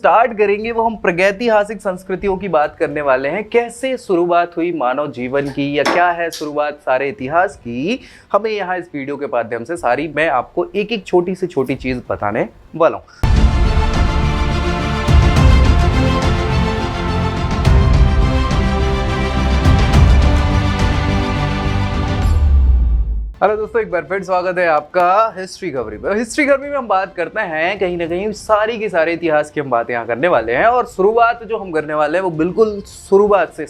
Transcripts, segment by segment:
Start करेंगे वो हम प्रागैतिहासिक संस्कृतियों की बात करने वाले हैं। कैसे शुरुआत हुई मानव जीवन की, या क्या है शुरुआत सारे इतिहास की, हमें यहाँ इस वीडियो के माध्यम से सारी मैं आपको एक एक छोटी से छोटी चीज बताने वाला हूँ। हेलो दोस्तों, एक बार फिर स्वागत है आपका हिस्ट्री खबरी में। हिस्ट्री खबरी में हम बात करते हैं कहीं ना कहीं सारी की सारे इतिहास की हम बातें यहाँ करने वाले हैं, और शुरुआत जो हम करने वाले हैं वो बिल्कुल शुरुआत से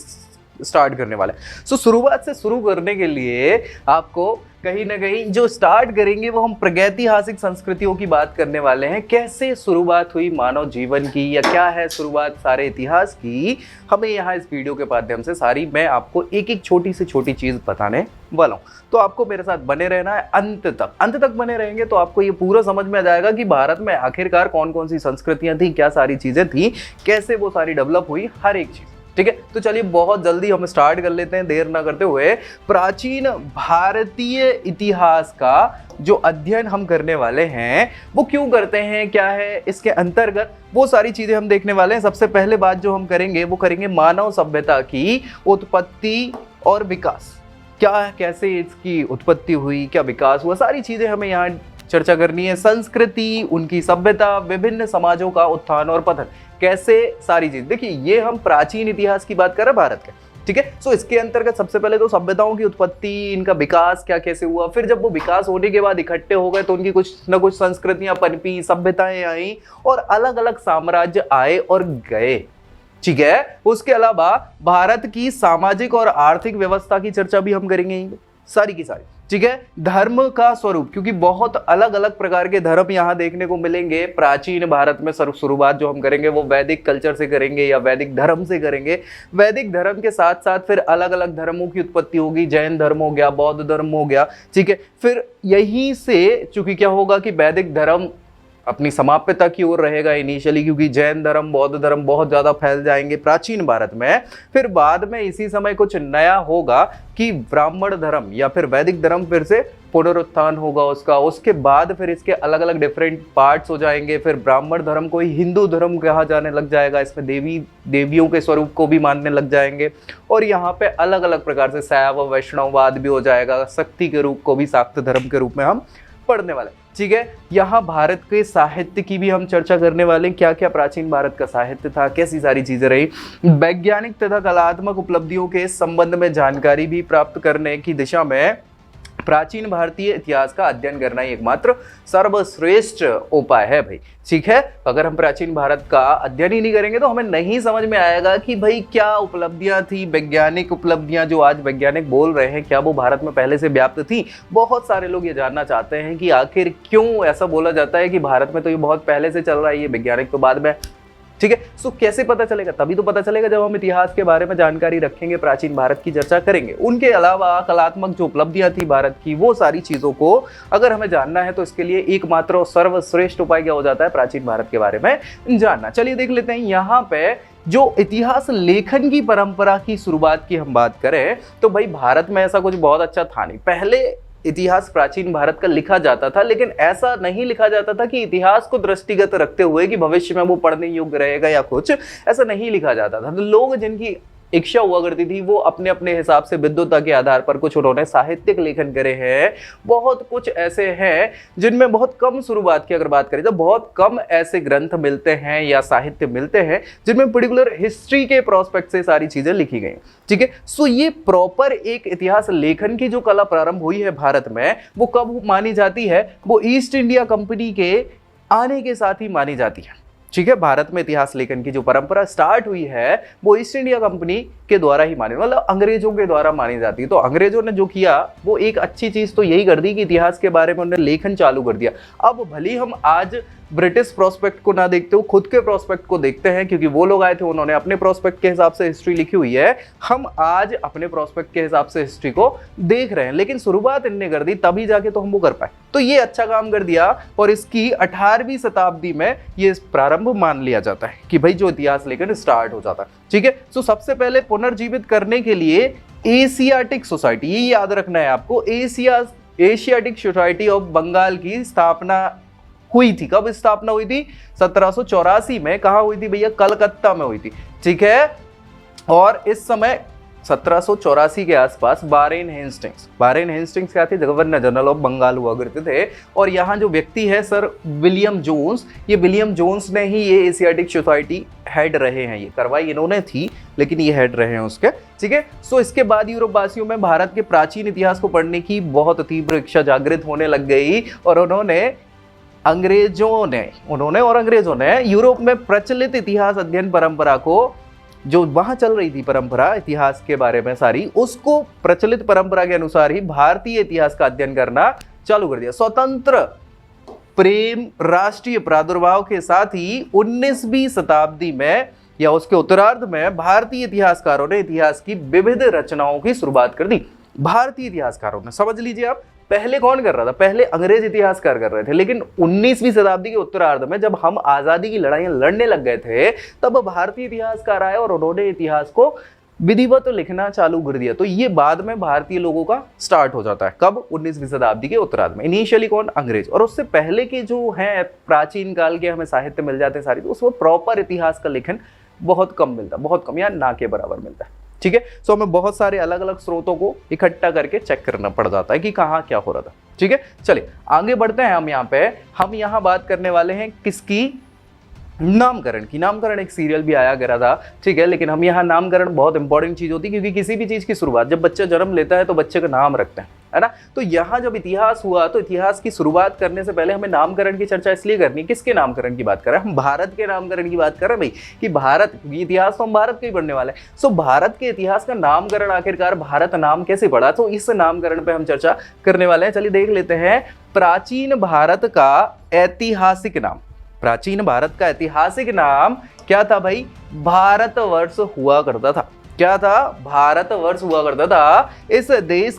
स्टार्ट करने वाले हैं। सो शुरुआत से शुरू करने के लिए आपको कहीं ना कहीं जो स्टार्ट करेंगे वो हम प्रागैतिहासिक संस्कृतियों की बात करने वाले हैं। कैसे शुरुआत हुई मानव जीवन की, या क्या है शुरुआत सारे इतिहास की, हमें यहाँ इस वीडियो के माध्यम से सारी मैं आपको एक एक छोटी से छोटी चीज बताने वाला हूँ। तो आपको मेरे साथ बने रहना है अंत तक बने रहेंगे तो आपको ये पूरा समझ में आ जाएगा कि भारत में आखिरकार कौन कौन सी संस्कृतियां थी, क्या सारी चीजें थी, कैसे वो सारी डेवलप हुई, हर एक चीज। ठीक है, तो चलिए बहुत जल्दी हम स्टार्ट कर लेते हैं देर ना करते हुए। प्राचीन भारतीय इतिहास का जो अध्ययन हम करने वाले हैं वो क्यों करते हैं, क्या है इसके अंतर्गत, वो सारी चीजें हम देखने वाले हैं। सबसे पहले बात जो हम करेंगे वो करेंगे मानव सभ्यता की उत्पत्ति और विकास। क्या कैसे इसकी उत्पत्ति हुई, क्या विकास हुआ, सारी चीजें हमें यहाँ चर्चा करनी है। संस्कृति, उनकी सभ्यता, विभिन्न समाजों का उत्थान और पतन, कैसे सारी चीज। देखिए ये हम प्राचीन इतिहास की बात कर रहे हैं भारत के, ठीक है। सो इसके अंतर्गत सबसे पहले तो सभ्यताओं की उत्पत्ति, इनका विकास क्या कैसे हुआ, फिर जब वो विकास होने के बाद इकट्ठे हो गए तो उनकी कुछ न कुछ संस्कृतियां पनपी, सभ्यताएं आई और अलग अलग साम्राज्य आए और गए, ठीक है। उसके अलावा भारत की सामाजिक और आर्थिक व्यवस्था की चर्चा भी हम करेंगे सारी की सारी, ठीक है। धर्म का स्वरूप, क्योंकि बहुत अलग अलग प्रकार के धर्म यहाँ देखने को मिलेंगे प्राचीन भारत में। शुरुआत जो हम करेंगे वो वैदिक कल्चर से करेंगे या वैदिक धर्म से करेंगे। वैदिक धर्म के साथ साथ फिर अलग अलग धर्मों की उत्पत्ति होगी। जैन धर्म हो गया, बौद्ध धर्म हो गया, ठीक है। फिर यहीं से चूंकि क्या होगा कि वैदिक धर्म अपनी समाप्यता की ओर रहेगा इनिशियली, क्योंकि जैन धर्म, बौद्ध धर्म बहुत ज्यादा फैल जाएंगे प्राचीन भारत में। फिर बाद में इसी समय कुछ नया होगा कि ब्राह्मण धर्म या फिर वैदिक धर्म फिर से पुनरुत्थान होगा उसका। उसके बाद फिर इसके अलग अलग डिफरेंट पार्ट्स हो जाएंगे। फिर ब्राह्मण धर्म को ही हिंदू धर्म कहा जाने लग जाएगा, इसमें देवियों के स्वरूप को भी मानने लग जाएंगे। और यहाँ पे अलग अलग प्रकार से शैव वैष्णववाद भी हो जाएगा, शक्ति के रूप को भी शाक्त धर्म के रूप में हम पढ़ने वाले, ठीक है। यहाँ भारत के साहित्य की भी हम चर्चा करने वाले हैं, क्या क्या प्राचीन भारत का साहित्य था, कैसी सारी चीजें रही। वैज्ञानिक तथा कलात्मक उपलब्धियों के संबंध में जानकारी भी प्राप्त करने की दिशा में प्राचीन भारतीय इतिहास का अध्ययन करना ही एकमात्र सर्वश्रेष्ठ उपाय है भाई, ठीक है। अगर हम प्राचीन भारत का अध्ययन ही नहीं करेंगे तो हमें नहीं समझ में आएगा कि भाई क्या उपलब्धियां थी, वैज्ञानिक उपलब्धियां जो आज वैज्ञानिक बोल रहे हैं, क्या वो भारत में पहले से व्याप्त थी। बहुत सारे लोग ये जानना चाहते हैं कि आखिर क्यों ऐसा बोला जाता है कि भारत में तो ये बहुत पहले से चल रहा है, ये वैज्ञानिक तो बाद में, ठीक है। सो कैसे पता चलेगा, तभी तो पता चलेगा जब हम इतिहास के बारे में जानकारी रखेंगे, प्राचीन भारत की चर्चा करेंगे। उनके अलावा कलात्मक जो उपलब्धियां थी भारत की, वो सारी चीजों को अगर हमें जानना है तो इसके लिए एकमात्र और सर्वश्रेष्ठ उपाय क्या हो जाता है, प्राचीन भारत के बारे में जानना। चलिए देख लेते हैं। यहाँ पे जो इतिहास लेखन की परंपरा की शुरुआत की हम बात करें तो भाई भारत में ऐसा कुछ बहुत अच्छा था नहीं। पहले इतिहास प्राचीन भारत का लिखा जाता था, लेकिन ऐसा नहीं लिखा जाता था कि इतिहास को दृष्टिगत रखते हुए कि भविष्य में वो पढ़ने योग्य रहेगा या कुछ, ऐसा नहीं लिखा जाता था। तो लोग जिनकी इच्छा हुआ करती थी वो अपने अपने हिसाब से विद्वता के आधार पर कुछ उन्होंने साहित्यिक लेखन करे हैं। बहुत कुछ ऐसे हैं जिनमें बहुत कम शुरुआत की अगर बात करें तो बहुत कम ऐसे ग्रंथ मिलते हैं या साहित्य मिलते हैं जिनमें पर्टिकुलर हिस्ट्री के प्रोस्पेक्ट से सारी चीजें लिखी गई, ठीक है। सो ये प्रॉपर एक इतिहास लेखन की जो कला प्रारंभ हुई है भारत में, वो कब मानी जाती है, वो ईस्ट इंडिया कंपनी के आने के साथ ही मानी जाती है, ठीक है। भारत में इतिहास लेखन की जो परंपरा स्टार्ट हुई है वो ईस्ट इंडिया कंपनी के द्वारा ही मानी, मतलब अंग्रेजों के द्वारा मानी जाती है। तो अंग्रेजों ने जो किया वो एक अच्छी चीज तो यही कर दी कि इतिहास के बारे में उन्होंने लेखन चालू कर दिया। अब भले हम आज ब्रिटिश प्रोस्पेक्ट को ना देखते हो, खुद के प्रोस्पेक्ट को देखते हैं, क्योंकि वो लोग आए थे, उन्होंने अपने प्रोस्पेक्ट के हिसाब से हिस्ट्री लिखी हुई है। हम आज अपने प्रोस्पेक्ट के हिसाब से हिस्ट्री को देख रहे हैं, लेकिन शुरुआत इनने कर दी तभी जाके तो हम वो कर पाए। तो ये अच्छा काम कर दिया और इसकी 18वीं शताब्दी में ये प्रारंभ मान लिया जाता है कि भाई जो इतिहास लेखन स्टार्ट हो जाता है, ठीक है। तो सबसे पहले पुनर्जीवित करने के लिए एशियाटिक सोसाइटी, ये याद रखना है आपको, एशियाटिक सोसाइटी ऑफ बंगाल की स्थापना हुई थी। कब स्थापना हुई थी? 1784 में। कहाँ हुई थी भैया? कलकत्ता में हुई थी। ठीक है, और इस समय 1784 के आसपास वारेन हेस्टिंग्स क्या थे? गवर्नर जनरल ऑफ बंगाल हुआ करते थे। और यहाँ जो व्यक्ति है सर विलियम जोन्स, ये विलियम जोन्स ने ही ये एशियाटिक सोसाइटी हेड रहे हैं। ये करवाई इन्होंने थी, लेकिन ये हेड रहे हैं उसके। ठीक है, सो इसके बाद यूरोप वासियों में भारत के प्राचीन इतिहास को पढ़ने की बहुत तीव्र इच्छा जागृत होने लग गई, और उन्होंने अंग्रेजों ने यूरोप में प्रचलित इतिहास अध्ययन परंपरा को, जो वहां चल रही थी परंपरा इतिहास के बारे में सारी, उसको प्रचलित परंपरा के अनुसार ही भारतीय इतिहास का अध्ययन करना चालू कर दिया। स्वतंत्र प्रेम राष्ट्रीय प्रादुर्भाव के साथ ही 19वीं शताब्दी में या उसके उत्तरार्ध में भारतीय इतिहासकारों ने इतिहास की विविध रचनाओं की शुरुआत कर दी। भारतीय इतिहासकारों ने, समझ लीजिए आप, पहले कौन कर रहा था? पहले अंग्रेज इतिहासकार कर रहे थे, लेकिन 19वीं शताब्दी के उत्तरार्ध में जब हम आजादी की लड़ाइयां लड़ने लग गए थे, तब भारतीय इतिहासकार आए और उन्होंने इतिहास को विधिवत लिखना चालू कर दिया। तो ये बाद में भारतीय लोगों का स्टार्ट हो जाता है। कब? 19वीं शताब्दी के उत्तरार्ध में। इनिशियली कौन? अंग्रेज। और उससे पहले के जो हैं प्राचीन काल के हमें साहित्य मिल जाते हैं सारी, तो उसमें प्रॉपर इतिहास का लेखन बहुत कम मिलता, बहुत कम या ना के बराबर मिलता है। ठीक है, सो हमें बहुत सारे अलग अलग स्रोतों को इकट्ठा करके चेक करना पड़ जाता है कि कहाँ क्या हो रहा था। ठीक है, चलिए आगे बढ़ते हैं। हम यहाँ बात करने वाले हैं किसकी? नामकरण की। नामकरण एक सीरियल भी आया करा था, ठीक है, लेकिन हम यहाँ नामकरण बहुत इंपॉर्टेंट चीज होती है, क्योंकि किसी भी चीज की शुरुआत जब बच्चा जन्म लेता है तो बच्चे का नाम रखते हैं, है ना। तो यहाँ जब इतिहास हुआ तो इतिहास की शुरुआत करने से पहले हमें नामकरण की चर्चा इसलिए करनी है। किसके नामकरण की बात कर रहे हैं? हम भारत के नामकरण की बात कर रहे हैं भाई, कि भारत, इतिहास तो हम भारत का ही पढ़ने वाले हैं। सो भारत के इतिहास का नामकरण, आखिरकार भारत नाम कैसे पड़ा, तो इस नामकरण पे हम चर्चा करने वाले हैं। चलिए देख लेते हैं प्राचीन भारत का ऐतिहासिक नाम। प्राचीन भारत का ऐतिहासिक नाम क्या था भाई? भारतवर्ष हुआ करता था। क्या था? भारतवर्ष हुआ करता था। इस देश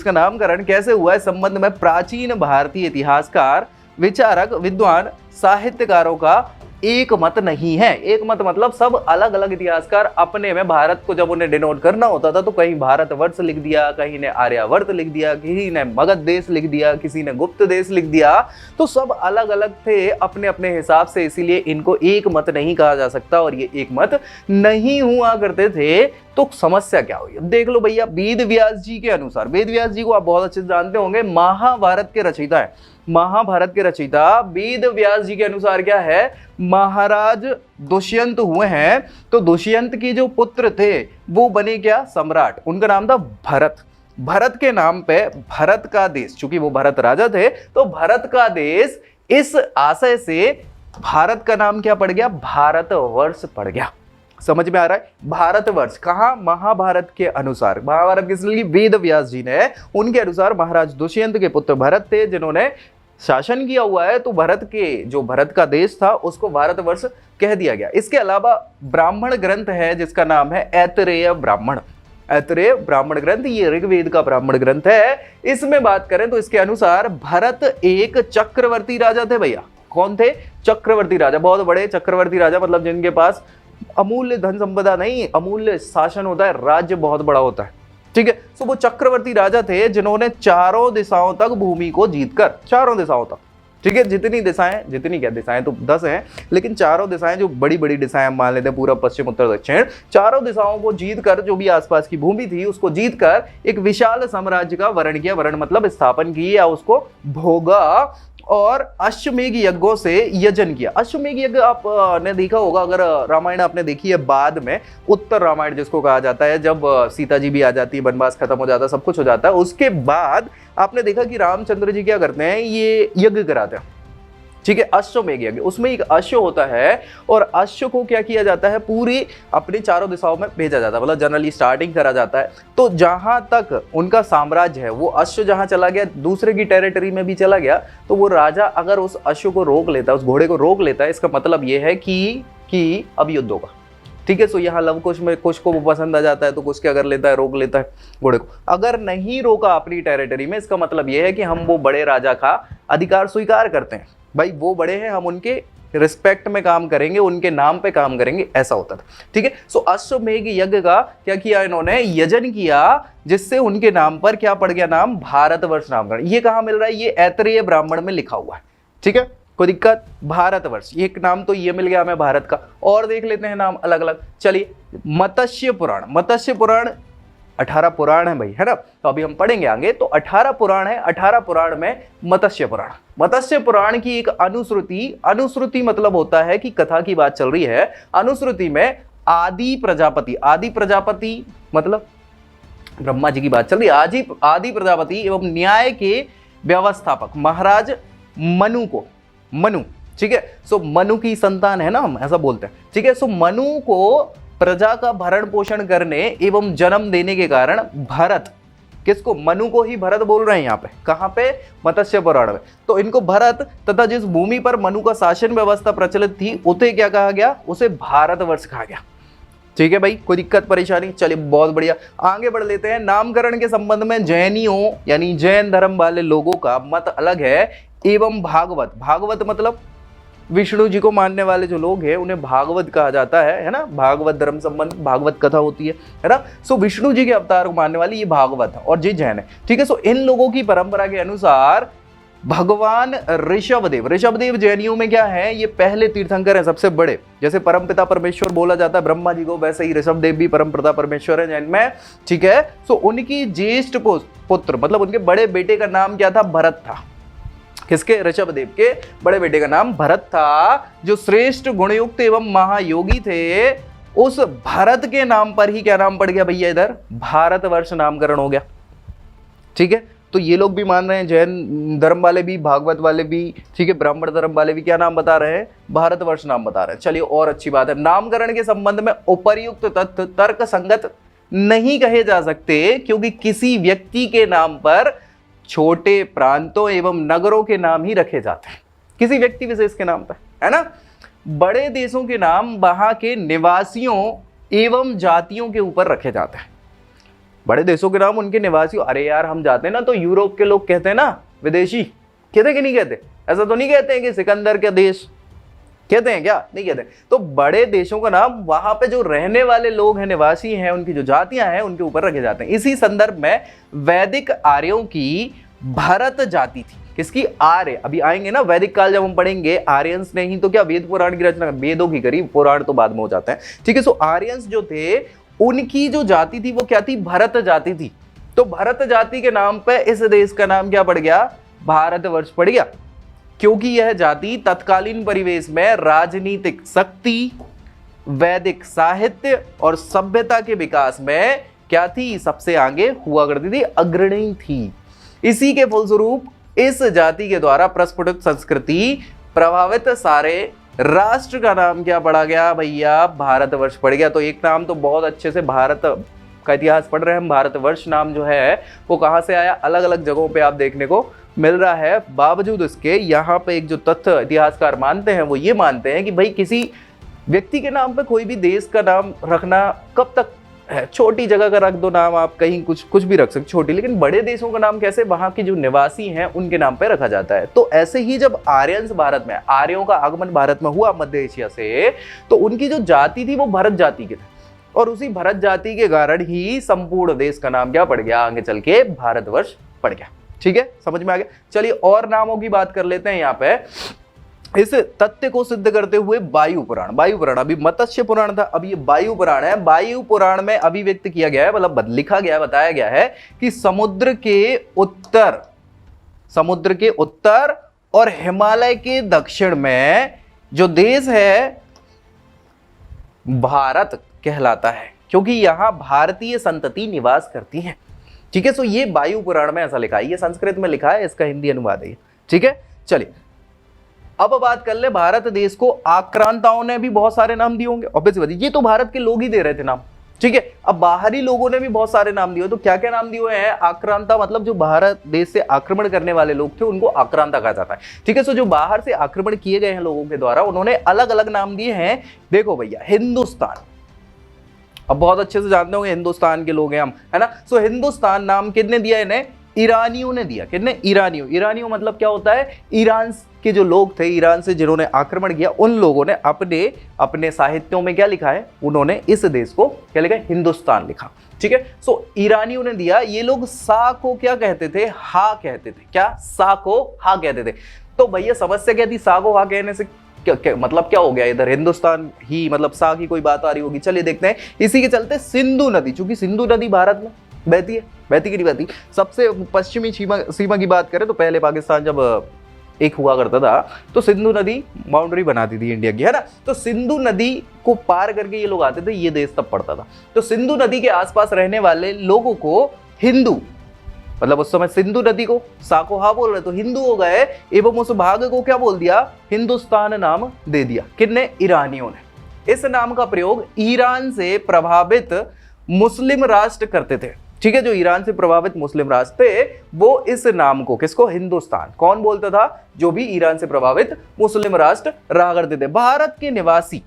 का नामकरण कैसे हुआ, इस संबंध में प्राचीन भारतीय इतिहासकार, विचारक, विद्वान, साहित्यकारों का एक मत नहीं है। एक मत मतलब सब अलग अलग इतिहासकार अपने में भारत को जब उन्हें डिनोट करना होता था तो कहीं भारतवर्ष लिख दिया, कहीं ने आर्यावर्त लिख दिया, किसी ने मगध देश लिख दिया, किसी ने गुप्त देश लिख दिया। तो सब अलग अलग थे अपने अपने हिसाब से, इसीलिए इनको एक मत नहीं कहा जा सकता, और ये एक मत नहीं हुआ करते थे। तो समस्या क्या हुई? देख लो भैया, वेद व्यास जी के अनुसार, वेद व्यास जी को आप बहुत अच्छे से जानते होंगे, महाभारत के रचयिता है। महाभारत के रचयिता वेद व्यास जी के अनुसार क्या है? महाराज दुष्यंत हुए हैं। तो दुष्यंत के जो पुत्र थे वो बने क्या? सम्राट। उनका नाम था भरत। भरत के नाम पे भरत का देश, चूंकि वो भरत राजा थे, तो भरत का देश, इस आशय से भारत का नाम क्या पड़ गया? भारतवर्ष पड़ गया। समझ में आ रहा है? भारतवर्ष कहाँ? महाभारत के अनुसार। महाभारत किसने लिखी? वेद व्यास जी ने। उनके अनुसार महाराज दुष्यंत के पुत्र भरत थे जिन्होंने शासन किया हुआ है, तो भरत का देश था उसको भारतवर्ष कह दिया गया। इसके अलावा ब्राह्मण ग्रंथ है जिसका नाम है ऐतरेय ब्राह्मण। ऐतरेय ब्राह्मण ग्रंथ, ये ऋग्वेद का ब्राह्मण ग्रंथ है। इसमें बात करें तो इसके अनुसार भरत एक चक्रवर्ती राजा थे भैया। कौन थे? चक्रवर्ती राजा, बहुत बड़े चक्रवर्ती राजा, मतलब जिनके पास अमूल्य धन संपदा नहीं, अमूल्य शासन होता है, राज्य बहुत बड़ा होता है। ठीक है, तो वो चक्रवर्ती राजा थे जिन्होंने चारों दिशाओं तक भूमि को जीतकर, चारों दिशाओं तक, ठीक है, जितनी क्या दिशाएं तो 10 हैं, लेकिन चारों दिशाएं, जो बड़ी बड़ी दिशाएं हम मान लेते हैं, पूरा पश्चिम उत्तर दक्षिण, चारों दिशाओं को जीतकर, जो भी आसपास की भूमि थी उसको जीतकर एक विशाल साम्राज्य का वर्ण किया। वर्ण मतलब स्थापन की या उसको भोगा, और अश्वमेघ यज्ञों से यजन किया। अश्वमेघ यज्ञ आपने देखा होगा, अगर रामायण आपने देखी है बाद में, उत्तर रामायण जिसको कहा जाता है, जब सीता जी भी आ जाती है, वनवास खत्म हो जाता है, सब कुछ हो जाता है, उसके बाद आपने देखा कि रामचंद्र जी क्या करते हैं? ये यज्ञ कराते हैं। ठीक है, अश्वमेघ यज्ञ, उसमें एक अश्व होता है और अश्व को क्या किया जाता है? पूरी अपनी चारों दिशाओं में भेजा जाता है, मतलब जनरली स्टार्टिंग करा जाता है। तो जहां तक उनका साम्राज्य है, वो अश्व जहां चला गया, दूसरे की टेरिटरी में भी चला गया, तो वो राजा अगर उस अश्व को रोक लेता है, उस घोड़े को रोक लेता है, इसका मतलब ये है कि अब युद्ध होगा। ठीक है, सो यहाँ लव कुश में कुछ को वो पसंद आ जाता है तो कुछ क्या कर लेता है? रोक लेता है घोड़े को। अगर नहीं रोका अपनी टेरिटरी में, इसका मतलब ये है कि हम वो बड़े राजा का अधिकार स्वीकार करते हैं, भाई वो बड़े हैं, हम उनके रिस्पेक्ट में काम करेंगे, उनके नाम पे काम करेंगे, ऐसा होता था। ठीक है, सो अश्वमेघ यज्ञ का क्या किया इन्होंने? यजन किया, जिससे उनके नाम पर क्या पड़ गया? नाम भारतवर्ष नामकरण। ये कहाँ मिल रहा है? ये ऐतरेय ब्राह्मण में लिखा हुआ है। ठीक है, कोई दिक्कत? भारतवर्ष, एक नाम तो ये मिल गया हमें भारत का। और देख लेते हैं नाम अलग अलग। चलिए, मत्स्य पुराण। मत्स्य पुराण 18 पुराण है भाई, है ना, तो अभी हम पढ़ेंगे आगे। तो 18 पुराण है, 18 पुराण में मत्स्य पुराण। मत्स्य पुराण की एक अनुश्रुति, अनुश्रुति मतलब होता है कि कथा की बात चल रही है। अनुश्रुति में आदि प्रजापति, आदि प्रजापति मतलब ब्रह्मा जी की बात चल रही है। आदि प्रजापति एवं न्याय के व्यवस्थापक महाराज मनु को, मनु, ठीक है, सो मनु की संतान है ना, हम ऐसा बोलते हैं, ठीक है। सो मनु को प्रजा का भरण पोषण करने एवं जन्म देने के कारण भरत, किसको? मनु को ही भरत बोल रहे हैं यहाँ पे। कहाँ पे? मत्स्य पुराण में। तो इनको भरत तथा जिस भूमि पर मनु का शासन व्यवस्था प्रचलित थी उसे क्या कहा गया? उसे भारतवर्ष कहा गया। ठीक है भाई, कोई दिक्कत परेशानी? चलिए, बहुत बढ़िया, आगे बढ़ लेते हैं। नामकरण के संबंध में जैनियों यानी जैन धर्म वाले लोगों का मत अलग है एवं भागवत, भागवत मतलब विष्णु जी को मानने वाले जो लोग हैं उन्हें भागवत कहा जाता है ना, भागवत धर्म संबंध भागवत कथा होती है ना। सो विष्णु जी के अवतार को मानने वाली ये भागवत है और ये जैन है, ठीक है। सो इन लोगों की परंपरा के अनुसार भगवान ऋषभदेव, ऋषभदेव जैनियों में क्या है? ये पहले तीर्थंकर हैं, सबसे बड़े। जैसे परमपिता परमेश्वर बोला जाता है ब्रह्मा जी को, वैसे ही ऋषभदेव भी परमपिता परमेश्वर है जैन में, ठीक है। सो उनकी ज्येष्ठ पुत्र मतलब उनके बड़े बेटे का नाम क्या था? भरत था। किसके? ऋषभदेव के बड़े बेटे का नाम भरत था, जो श्रेष्ठ गुणयुक्त एवं महायोगी थे। उस भरत के नाम पर ही क्या नाम पड़ गया भैया? इधर भारतवर्ष नामकरण हो गया, ठीक है। तो ये लोग भी मान रहे हैं, जैन धर्म वाले भी, भागवत वाले भी, ठीक है, ब्राह्मण धर्म वाले भी क्या नाम बता रहे हैं? भारतवर्ष नाम बता रहे हैं। चलिए, और अच्छी बात है। नामकरण के संबंध में उपर्युक्त तथ्य तर्क संगत नहीं कहे जा सकते, क्योंकि किसी व्यक्ति के नाम पर छोटे प्रांतों एवं नगरों के नाम ही रखे जाते हैं, किसी व्यक्ति विशेष के नाम पर, है ना। बड़े देशों के नाम वहां के निवासियों एवं जातियों के ऊपर रखे जाते हैं। बड़े देशों के नाम उनके निवासियों, अरे यार हम जाते हैं ना तो यूरोप के लोग कहते हैं ना, विदेशी कहते कि नहीं कहते? ऐसा तो नहीं कहते हैं कि सिकंदर के देश, कहते हैं क्या? नहीं कहते। तो बड़े देशों का नाम वहां पे जो रहने वाले लोग हैं, निवासी हैं, उनकी जो जातियां हैं उनके ऊपर रखे जाते हैं। इसी संदर्भ में वैदिक आर्यों की भरत जाति थी। किसकी? आर्य। अभी आएंगे ना वैदिक काल जब हम पढ़ेंगे, आर्यंस ने ही तो क्या वेद पुराण की रचना, वेदों की करी, पुराण तो बाद में हो जाते हैं, ठीक है। सो आर्यंस जो थे उनकी जो जाति थी वो क्या थी? भरत जाति थी। तो भरत जाति के नाम पे इस देश का नाम क्या पड़ गया? भारतवर्ष पड़ गया, क्योंकि यह जाति तत्कालीन परिवेश में राजनीतिक शक्ति, वैदिक साहित्य और सभ्यता के विकास में क्या थी? सबसे आगे हुआ करती थी, अग्रणी थी। इसी के फलस्वरूप इस जाति के द्वारा प्रस्फुटित संस्कृति प्रभावित सारे राष्ट्र का नाम क्या पड़ा गया भैया? भारतवर्ष पड़ गया। तो एक नाम तो बहुत अच्छे से भारत का इतिहास पढ़ रहे हैं हम। भारतवर्ष नाम जो है वो कहाँ से आया? अलग अलग जगहों पे आप देखने को मिल रहा है। बावजूद इसके यहाँ पे एक जो तथ्य इतिहासकार मानते हैं वो ये मानते हैं कि भाई किसी व्यक्ति के नाम पे कोई भी देश का नाम रखना कब तक है? छोटी जगह का रख दो नाम, आप कहीं कुछ भी रख सकते छोटी, लेकिन बड़े देशों का नाम कैसे? वहां के जो निवासी हैं उनके नाम पे रखा जाता है। तो ऐसे ही जब आर्यंस भारत में, आर्यों का आगमन भारत में हुआ मध्य एशिया से, तो उनकी जो जाति थी वो भरत जाति के थे, और उसी भरत जाति के कारण ही संपूर्ण देश का नाम क्या पड़ गया? आगे चल के भारतवर्ष पड़ गया, ठीक है, समझ में आ गया। चलिए और नामों की बात कर लेते हैं यहाँ पे। इस तथ्य को सिद्ध करते हुए वायु पुराण, वायु पुराण अभी मत्स्य पुराण था, अब ये वायु पुराण है। वायु पुराण में अभिव्यक्त किया गया है, मतलब लिखा गया, बताया गया है कि समुद्र के उत्तर और हिमालय के दक्षिण में जो देश है भारत कहलाता है, क्योंकि यहां भारतीय संतति निवास करती है, ठीक है। सो ये वायु पुराण में ऐसा लिखा है, ये संस्कृत में लिखा है, इसका हिंदी अनुवाद है, ठीक है। चलिए अब बात कर ले, भारत देश को आक्रांताओं ने भी बहुत सारे नाम दिए होंगे, ऑब्वियसली ये तो भारत के लोग ही दे रहे थे नाम, ठीक है। अब बाहरी लोगों ने भी बहुत सारे नाम दिए, तो क्या क्या नाम दिए हुए हैं? आक्रांता मतलब जो भारत देश से आक्रमण करने वाले लोग थे उनको आक्रांता कहा जाता है, ठीक है। सो जो बाहर से आक्रमण किए गए हैं लोगों के द्वारा, उन्होंने अलग अलग नाम दिए हैं। देखो भैया, हिंदुस्तान, अब बहुत अच्छे से जानते होंगे हिंदुस्तान के लोग हैं हम, है ना। सो हिंदुस्तान नाम किसने दिया? इन्हें ईरानियों ने दिया। किसने? ईरानियों। ईरानियों मतलब क्या होता है? ईरान के जो लोग थे, ईरान से जिन्होंने आक्रमण किया, उन लोगों ने अपने साहित्यों में क्या लिखा है? उन्होंने इस देश को क्या लिखा? हिंदुस्तान लिखा, ठीक है। सो ईरानियों ने दिया। ये लोग सा को क्या कहते थे? हा कहते थे। क्या? सा को हा कहते थे। तो भैया समस्या क्या थी, सा को हा कहने से मतलब क्या हो गया, इधर हिंदुस्तान ही मतलब सा की कोई बात आ रही होगी। चलिए देखते हैं। इसी के चलते सिंधु नदी, चूंकि सिंधु नदी भारत में बहती है, बहती की नहीं बहती, सबसे पश्चिमी सीमा की बात करें तो पहले पाकिस्तान जब एक हुआ करता था तो सिंधु नदी बाउंड्री बनाती थी इंडिया की, है ना। तो सिंधु नदी को पार करके ये लोग आते थे, ये देश तब पड़ता था। तो सिंधु नदी के आसपास रहने वाले लोगों को हिंदू, मतलब उस समय सिंधु नदी को साकोहा बोल रहे तो हिंदू हो गए, एवं उस भाग को क्या बोल दिया, हिंदुस्तान नाम दे दिया। किसने, ईरानियों ने। इस नाम का प्रयोग ईरान से प्रभावित मुस्लिम राष्ट्र करते थे, ठीक है। जो ईरान से प्रभावित मुस्लिम राष्ट्र थे वो इस नाम को, किसको, हिंदुस्तान, कौन बोलता था, जो भी ईरान से प्रभावित मुस्लिम राष्ट्र रहा करते थे। भारत के निवासी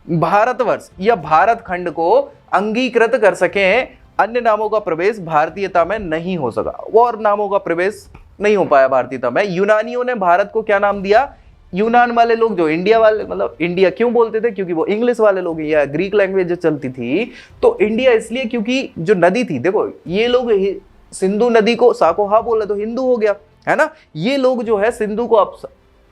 भारतवर्ष या भारत खंड को अंगीकृत कर सके, अन्य नामों का प्रवेश भारतीयता में नहीं हो सका, वो और नामों का प्रवेश नहीं हो पाया भारतीयता में। यूनानियों ने भारत को क्या नाम दिया, यूनान वाले लोग जो इंडिया वाले, मतलब इंडिया क्यों बोलते थे, क्योंकि वो इंग्लिश वाले लोग या ग्रीक लैंग्वेज जो चलती थी, तो इंडिया इसलिए क्योंकि जो नदी थी, देखो ये लोग सिंधु नदी को साकोहा बोले तो हिंदू हो गया, है ना। ये लोग जो है सिंधु को, अब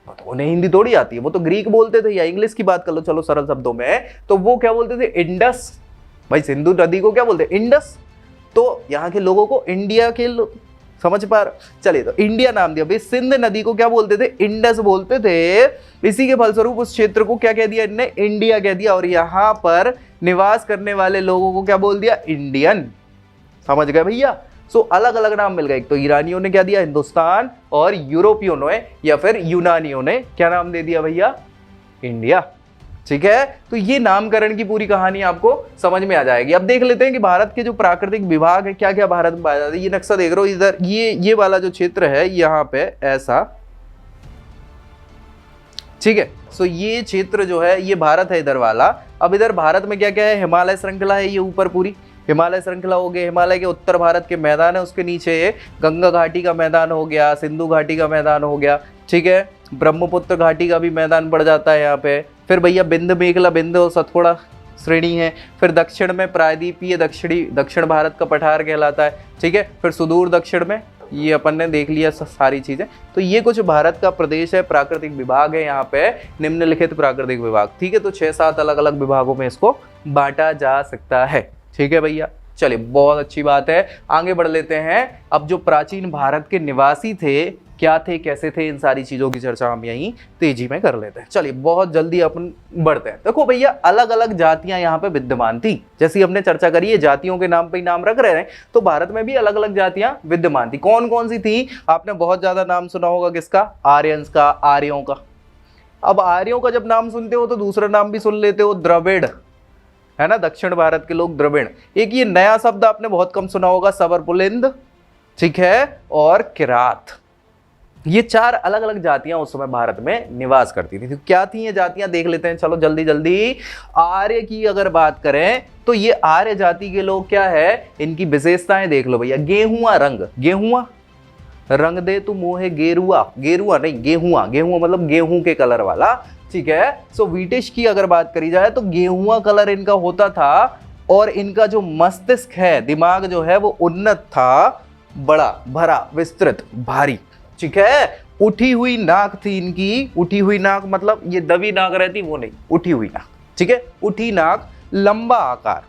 तो उन्हें हिंदी थोड़ी आती है, वो तो ग्रीक बोलते थे या इंग्लिश की बात कर लो चलो सरल शब्दों में, तो वो क्या बोलते थे, इंडस। भाई सिंधु नदी को क्या बोलते हैं, इंडस। तो यहाँ के लोगों को इंडिया के समझ पा रहे, चलिए तो इंडिया नाम दिया। भाई सिंध नदी को क्या बोलते थे, इंडस बोलते थे। इसी के फलस्वरूप उस क्षेत्र को क्या कह दिया इनने, इंडिया कह दिया, और यहाँ पर निवास करने वाले लोगों को क्या बोल दिया, इंडियन। समझ गए भैया। सो अलग अलग नाम मिल गए, एक तो ईरानियों ने क्या दिया, हिंदुस्तान, और यूरोपियों ने या फिर यूनानियों ने क्या नाम दे दिया भैया, इंडिया। ठीक है, तो ये नामकरण की पूरी कहानी आपको समझ में आ जाएगी। अब देख लेते हैं कि भारत के जो प्राकृतिक विभाग है क्या क्या भारत में पाया जाता है। ये नक्शा देख रहे हो इधर, ये वाला जो क्षेत्र है यहाँ पे ऐसा, ठीक है। सो ये क्षेत्र जो है ये भारत है इधर वाला। अब इधर भारत में क्या क्या है, हिमालय श्रृंखला है, ये ऊपर पूरी हिमालय श्रृंखला हो गई। हिमालय के उत्तर भारत के मैदान है, उसके नीचे गंगा घाटी का मैदान हो गया, सिंधु घाटी का मैदान हो गया, ठीक है। ब्रह्मपुत्र घाटी का भी मैदान पड़ जाता है यहाँ पे। फिर भैया बिंद मेखला, बिंद और सतपुड़ा श्रेणी है। फिर दक्षिण में प्रायद्वीपीय दक्षिण भारत का पठार कहलाता है, ठीक है। फिर सुदूर दक्षिण में, ये अपन ने देख लिया सारी चीजें। तो ये कुछ भारत का प्रदेश है, प्राकृतिक विभाग है यहाँ पे, निम्नलिखित प्राकृतिक विभाग, ठीक है। तो 6-7 अलग अलग विभागों में इसको बांटा जा सकता है, ठीक है भैया। चलिए बहुत अच्छी बात है, आगे बढ़ लेते हैं। अब जो प्राचीन भारत के निवासी थे, क्या थे, कैसे थे, इन सारी चीजों की चर्चा हम यहीं तेजी में कर लेते हैं। चलिए बहुत जल्दी अपन बढ़ते हैं। देखो भैया अलग अलग जातियां यहाँ पे विद्यमान थी, जैसी हमने चर्चा करी है जातियों के नाम पे ही नाम रख रहे हैं, तो भारत में भी अलग अलग जातियां विद्यमान थी। कौन कौन सी थी, आपने बहुत ज्यादा नाम सुना होगा, किसका, आर्यंस का, आर्यों का। अब आर्यों का जब नाम सुनते हो तो दूसरा नाम भी सुन लेते हो, द्रविड़, है ना, दक्षिण भारत के लोग द्रविड़। एक ये नया शब्द आपने बहुत कम सुना होगा, सवरपुलिंद, ठीक है, और किरात। ये 4 अलग अलग जातियां उस समय भारत में निवास करती थी। तो क्या थी ये जातियां, देख लेते हैं चलो जल्दी जल्दी। आर्य की अगर बात करें तो ये आर्य जाति के लोग क्या है, इनकी विशेषताएं देख लो भैया। गेहुआ रंग, गेहुआ रंग दे तू मोहे गेरुआ, गेरुआ नहीं गेहुआ, गेहुआ मतलब गेहूं के कलर वाला, ठीक है। सो ब्रिटिश की अगर बात करी जाए तो गेहुआ कलर इनका होता था, और इनका जो मस्तिष्क है, दिमाग जो है वो उन्नत था, बड़ा भरा विस्तृत भारी, ठीक है। उठी हुई नाक थी इनकी, उठी हुई नाक मतलब ये दबी नाक रहती वो नहीं, उठी हुई नाक, ठीक है, उठी नाक। लंबा आकार,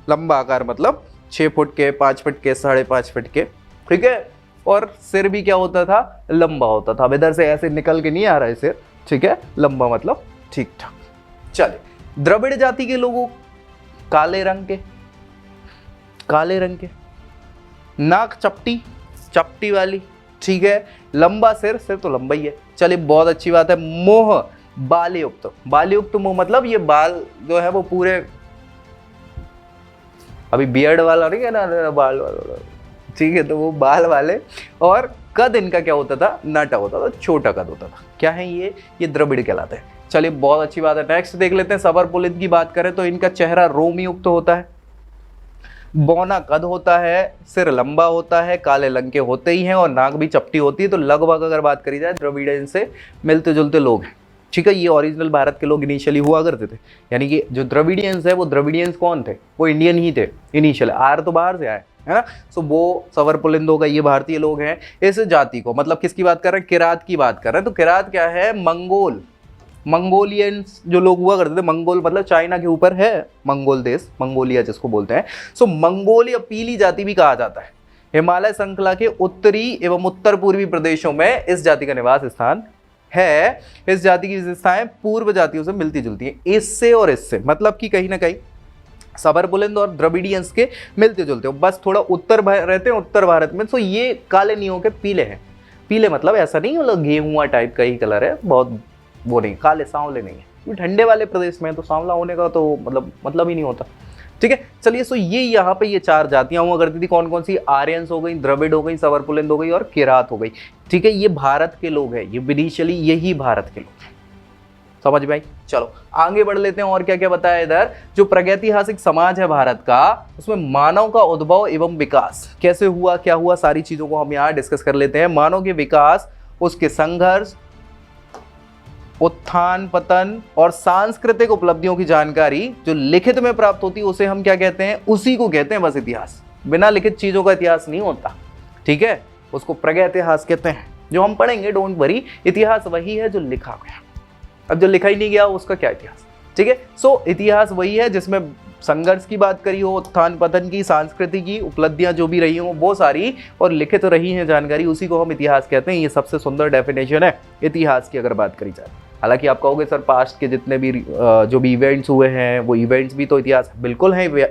लंबा आकार मतलब 6 फुट के, 5 फुट के, 5.5 फुट के, ठीक है। और सिर भी क्या होता था, लंबा होता था। अब इधर से ऐसे निकल के नहीं आ रहा है सिर, ठीक है, लंबा मतलब ठीक ठाक। चलिए द्रविड़ जाति के लोगों, काले रंग के, काले रंग के, नाक चपटी, चपटी वाली, ठीक है। लंबा सिर, सिर तो लंबा ही है। चलिए बहुत अच्छी बात है। मोह, बालयुक्त, बालयुक्त मोह मतलब ये बाल जो है वो पूरे, अभी बियर्ड वाला नहीं है ना, बाल वाला, ठीक है, तो वो बाल वाले। और कद इनका क्या होता था, नाटा होता था, छोटा कद होता था। क्या है ये द्रविड़ कहलाते हैं। चलिए बहुत अच्छी बात है। नेक्स्ट देख लेते हैं। सवरपुलिंद की बात करें तो इनका चेहरा रोमयुक्त होता है, बौना कद होता है, सिर लंबा होता है, काले रंग के होते ही हैं, और नाक भी चपटी होती है। तो लगभग अगर बात करी जाए द्रविड़ इनसे मिलते जुलते लोग हैं, ठीक है। ये ओरिजिनल भारत के लोग इनिशियली हुआ करते थे, यानी कि जो द्रविडियंस है वो द्रविडियंस कौन थे, वो इंडियन ही थे इनिशियल। आर्य तो बाहर से आए, है ना। सो वो सवर पुलिंद हो गए, ये भारतीय लोग हैं। इस जाति को मतलब किसकी बात कर रहे हैं, किरात की बात कर रहे हैं। तो किरात क्या है, मंगोल, मंगोलियंस जो लोग हुआ करते थे, मंगोल मतलब चाइना के ऊपर है मंगोल देश, मंगोलिया जिसको बोलते हैं। सो मंगोल या पीली जाति भी कहा जाता है। हिमालय श्रृंखला के उत्तरी एवं उत्तर पूर्वी प्रदेशों में इस जाति का निवास स्थान है। इस जाति की विशेषताएं पूर्व जातियों से मिलती जुलती हैं, इससे और इससे, मतलब कि कहीं ना कहीं सबर बुलंद और द्रविडियंस के मिलते जुलते हो, बस थोड़ा उत्तर रहते हैं उत्तर भारत में। तो ये काले नहीं होके पीले हैं। पीले मतलब ऐसा नहीं मतलब गेहुआ टाइप का ही कलर है, बहुत वो नहीं, काले सांवले नहीं है। ठंडे वाले प्रदेश में तो सांवला होने का तो मतलब ही नहीं होता। ठीक है, चलिए। सो ये यहाँ पे ये 4 जातियां हुआ करती थी, कौन कौन सी, आर्यंस हो गई, द्रविड़ हो गई, सवर पुलिंद हो गई और किरात हो गई। ठीक है, ये भारत के लोग हैं, ये इनिशियली यही भारत के लोग हैं। समझ में आई। चलो आगे बढ़ लेते हैं और क्या क्या बताया इधर। जो प्रागैतिहासिक समाज है भारत का, उसमें मानव का उद्भव एवं विकास कैसे हुआ, क्या हुआ, सारी चीजों को हम यहाँ डिस्कस कर लेते हैं। मानव के विकास, उसके संघर्ष, उत्थान पतन और सांस्कृतिक उपलब्धियों की जानकारी जो लिखित में प्राप्त होती है उसे हम क्या कहते हैं, उसी को कहते हैं बस इतिहास। बिना लिखित चीजों का इतिहास नहीं होता। ठीक है, उसको प्रागैतिहास कहते हैं। जो हम पढ़ेंगे डोंट वरी, इतिहास वही है जो लिखा गया। अब जो लिखा ही नहीं गया उसका क्या इतिहास। ठीक है, सो इतिहास वही है जिसमें संघर्ष की बात करी हो, उत्थान पतन की, सांस्कृतिक की उपलब्धियां जो भी रही हो वो सारी, और लिखित रही है जानकारी, उसी को हम इतिहास कहते हैं। ये सबसे सुंदर डेफिनेशन है इतिहास की अगर बात करी जाए। हालांकि आप कहोगे सर पास्ट के जितने भी जो भी इवेंट्स हुए हैं वो इवेंट्स भी तो इतिहास, बिल्कुल हैं,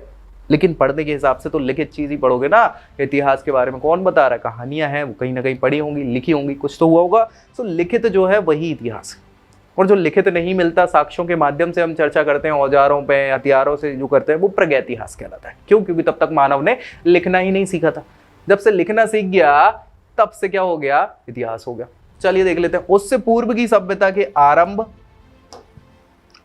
लेकिन पढ़ने के हिसाब से तो लिखित चीज़ ही पढ़ोगे ना। इतिहास के बारे में कौन बता रहा है, कहानियां हैं वो कहीं ना कहीं पढ़ी होंगी, लिखी होंगी, कुछ तो हुआ होगा। सो लिखित जो है वही इतिहास है। और जो लिखित नहीं मिलता, साक्ष्यों के माध्यम से हम चर्चा करते हैं, औजारों पे, हथियारों से जो करते हैं, वो प्रागैतिहास कहलाता है। क्यों? क्योंकि तब तक मानव ने लिखना ही नहीं सीखा था। जब से लिखना सीख गया तब से क्या हो गया, इतिहास हो गया। चलिए देख लेते हैं। उससे पूर्व की सभ्यता के आरंभ,